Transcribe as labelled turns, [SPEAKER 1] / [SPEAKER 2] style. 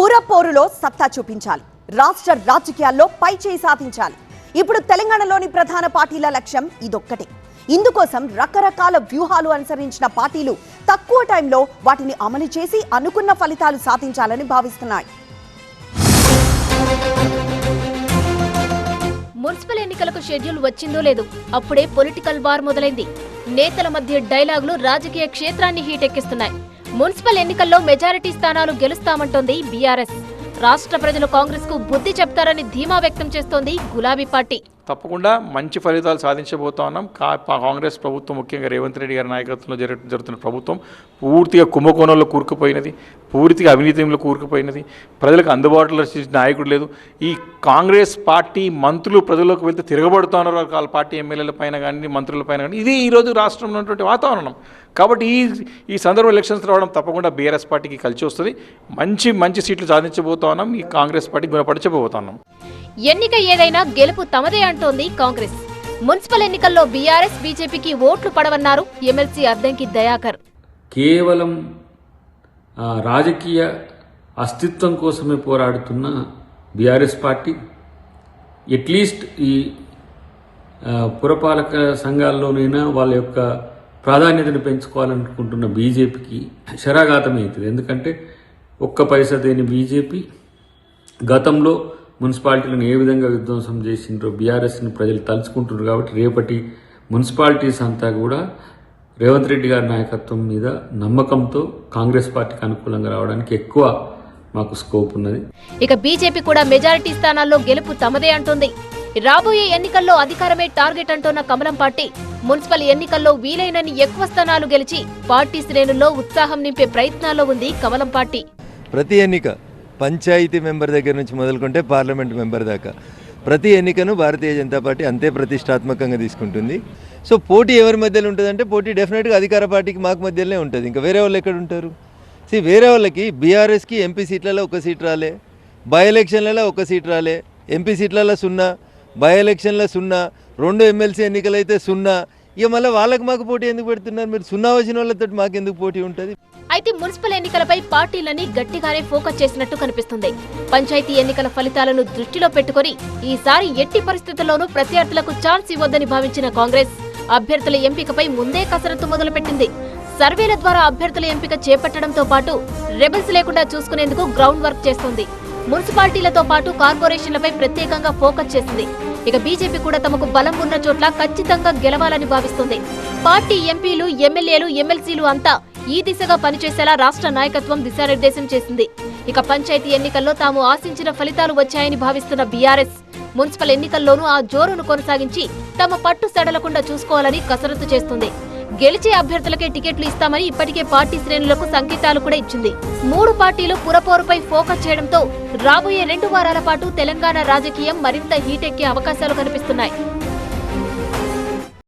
[SPEAKER 1] పురపోరులో సత్తా చూపించాలి, రాష్ట్ర రాజకీయాల్లో పైచేయి సాధించాలి. ఇప్పుడు తెలంగాణలోని ప్రధాన పార్టీల లక్ష్యం ఇదొక్కటే. ఇందుకోసం రకరకాల వ్యూహాలు అనుసరించిన పార్టీలు తక్కువ టైంలో వాటిని అమలు చేసి అనుకున్న ఫలితాలు సాధించాలని భావిస్తున్నాయి.
[SPEAKER 2] మున్సిపల్ ఎన్నికలకు షెడ్యూల్ వచ్చిందో లేదు, అప్పుడే పొలిటికల్ వార్ మొదలైంది. నేతల మధ్య డైలాగులు రాజకీయ క్షేత్రాన్ని హీటెక్కిస్తున్నాయి. మున్సిపల్ ఎన్నికల్లో మెజారిటీ స్థానాలు గెలుస్తామంటోంది బీఆర్ఎస్. రాష్ట్ర ప్రజలు కాంగ్రెస్ కు బుద్ధి చెప్తారని ధీమా వ్యక్తం చేస్తోంది గులాబీ పార్టీ.
[SPEAKER 3] తప్పకుండా మంచి ఫలితాలు సాధించబోతా ఉన్నాం. కాంగ్రెస్ ప్రభుత్వం, ముఖ్యంగా రేవంత్ రెడ్డి గారి నాయకత్వంలో జరుగుతున్న ప్రభుత్వం పూర్తిగా కుంభకోణంలో కూరుకుపోయినది, పూర్తిగా అవినీతిలో కూరుకుపోయినది. ప్రజలకు అందుబాటులో నాయకుడు లేదు. ఈ కాంగ్రెస్ పార్టీ మంత్రులు ప్రజల్లోకి వెళ్తే తిరగబడుతున్నారు వాళ్ళ పార్టీ ఎమ్మెల్యేల పైన కానీ మంత్రుల పైన కానీ. ఇది ఈరోజు రాష్ట్రంలో ఉన్నటువంటి వాతావరణం. కాబట్టి ఈ సందర్భంలో ఎలక్షన్స్ రావడం తప్పకుండా బీఆర్ఎస్ పార్టీకి కలిసి వస్తుంది. మంచి సీట్లు సాధించబోతా ఉన్నాం. ఈ కాంగ్రెస్ పార్టీ గుణపరచబోతున్నాం.
[SPEAKER 2] ఎన్నిక ఏదైనా గెలుపు తమదే అంటోంది కాంగ్రెస్. మున్సిపల్ ఎన్నికల్లో బీఆర్ఎస్ బీజేపీకి ఓట్లు పడవన్నారు ఎమ్మెల్సీ అద్దంకి దయాకర్.
[SPEAKER 4] కేవలం రాజకీయ అస్తిత్వం కోసమే పోరాడుతున్న బీఆర్ఎస్ పార్టీ అట్లీస్ట్ ఈ పురపాలక సంఘాల్లోనైనా వాళ్ళ యొక్క ప్రాధాన్యతను పెంచుకోవాలనుకుంటున్న బీజేపీకి శరాఘాతం అవుతుంది. ఎందుకంటే ఒక్క పైసా దేని బీజేపీ గతంలో మున్సిపాలిటీలను ఏ విధంగా విధ్వంసం చేసిండ్రో బీఆర్ఎస్ని ప్రజలు తలుచుకుంటున్నారు. కాబట్టి రేపటి మున్సిపాలిటీస్ అంతా కూడా రేవంత్ రెడ్డి గారి నాయకత్వం మీద నమ్మకంతో కాంగ్రెస్ పార్టీకి అనుకూలంగా రావడానికి ఎక్కువ మాకు స్కోప్ ఉన్నది.
[SPEAKER 2] ఇక బీజేపీ కూడా మెజారిటీ స్థానాల్లో గెలుపు తమదే అంటోంది. రాబోయే ఎన్నికల్లో అధికారమే టార్గెట్ అంటోన్న కమలం పార్టీ మున్సిపల్ ఎన్నికల్లో వీలైనన్ని ఎక్కువ స్థానాలు గెలిచి పార్టీ శ్రేణుల్లో ఉత్సాహం నింపే ప్రయత్నాల్లో ఉంది కమలం పార్టీ.
[SPEAKER 5] ప్రతి ఎన్నిక పంచాయతీ మెంబర్ దగ్గర నుంచి మొదలుకుంటే పార్లమెంట్ మెంబర్ దాకా ప్రతి ఎన్నికను భారతీయ జనతా పార్టీ అంతే ప్రతిష్టాత్మకంగా తీసుకుంటుంది. సో పోటీ ఎవరి మధ్యలో ఉంటుందంటే పోటీ డెఫినెట్గా అధికార పార్టీకి మాకు మధ్యలోనే ఉంటుంది. ఇంకా వేరే వాళ్ళు ఎక్కడ ఉంటారు? వేరే వాళ్ళకి బీఆర్ఎస్కి ఎంపీ సీట్లలో 1 సీట్ రాలే, బై ఎలక్షన్లలో 1 సీట్ రాలే, ఎంపీ సీట్లలో 0, బై ఎలక్షన్లో 0, 2 ఎమ్మెల్సీ ఎన్నికలైతే 0. ఇక మళ్ళీ వాళ్ళకి మాకు పోటీ ఎందుకు పెడుతున్నారు? మీరు 0 వచ్చిన వాళ్ళతో మాకెందుకు పోటీ ఉంటుంది?
[SPEAKER 2] అయితే మున్సిపల్ ఎన్నికలపై పార్టీలన్నీ గట్టిగానే ఫోకస్ చేసినట్టు కనిపిస్తుంది. పంచాయతీ ఎన్నికల ఫలితాలను దృష్టిలో పెట్టుకుని ఈసారి ఎట్టి పరిస్థితుల్లోనూ ప్రత్యర్థులకు ఛాన్స్ ఇవ్వొద్దని భావించిన కాంగ్రెస్ అభ్యర్థుల ఎంపికపై ముందే కసరత్తు మొదలుపెట్టింది. సర్వేల ద్వారా అభ్యర్థుల ఎంపిక చేపట్టడంతో పాటు రెబల్స్ లేకుండా చూసుకునేందుకు గ్రౌండ్ వర్క్ చేస్తుంది. మున్సిపాలిటీలతో పాటు కార్పొరేషన్లపై ప్రత్యేకంగా ఫోకస్ చేసింది. ఇక బీజేపీ కూడా తమకు బలం ఉన్న చోట్ల ఖచ్చితంగా గెలవాలని భావిస్తుంది. పార్టీ ఎంపీలు, ఎమ్మెల్యేలు, ఎమ్మెల్సీలు అంతా ఈ దిశగా పనిచేసేలా రాష్ట్ర నాయకత్వం దిశానిర్దేశం చేసింది. ఇక పంచాయతీ ఎన్నికల్లో తాము ఆశించిన ఫలితాలు వచ్చాయని భావిస్తున్న బీఆర్ఎస్ మున్సిపల్ ఎన్నికల్లోనూ ఆ జోరును కొనసాగించి తమ పట్టు సడలకుండా చూసుకోవాలని కసరత్తు చేస్తుంది. గెలిచే అభ్యర్థులకే టికెట్లు ఇస్తామని ఇప్పటికే పార్టీ శ్రేణులకు సంకేతాలు కూడా ఇచ్చింది. 3 పార్టీలు పురపోరుపై ఫోకస్ చేయడంతో రాబోయే 2 వారాల పాటు తెలంగాణ రాజకీయం మరింత హీటెక్కే అవకాశాలు కనిపిస్తున్నాయి.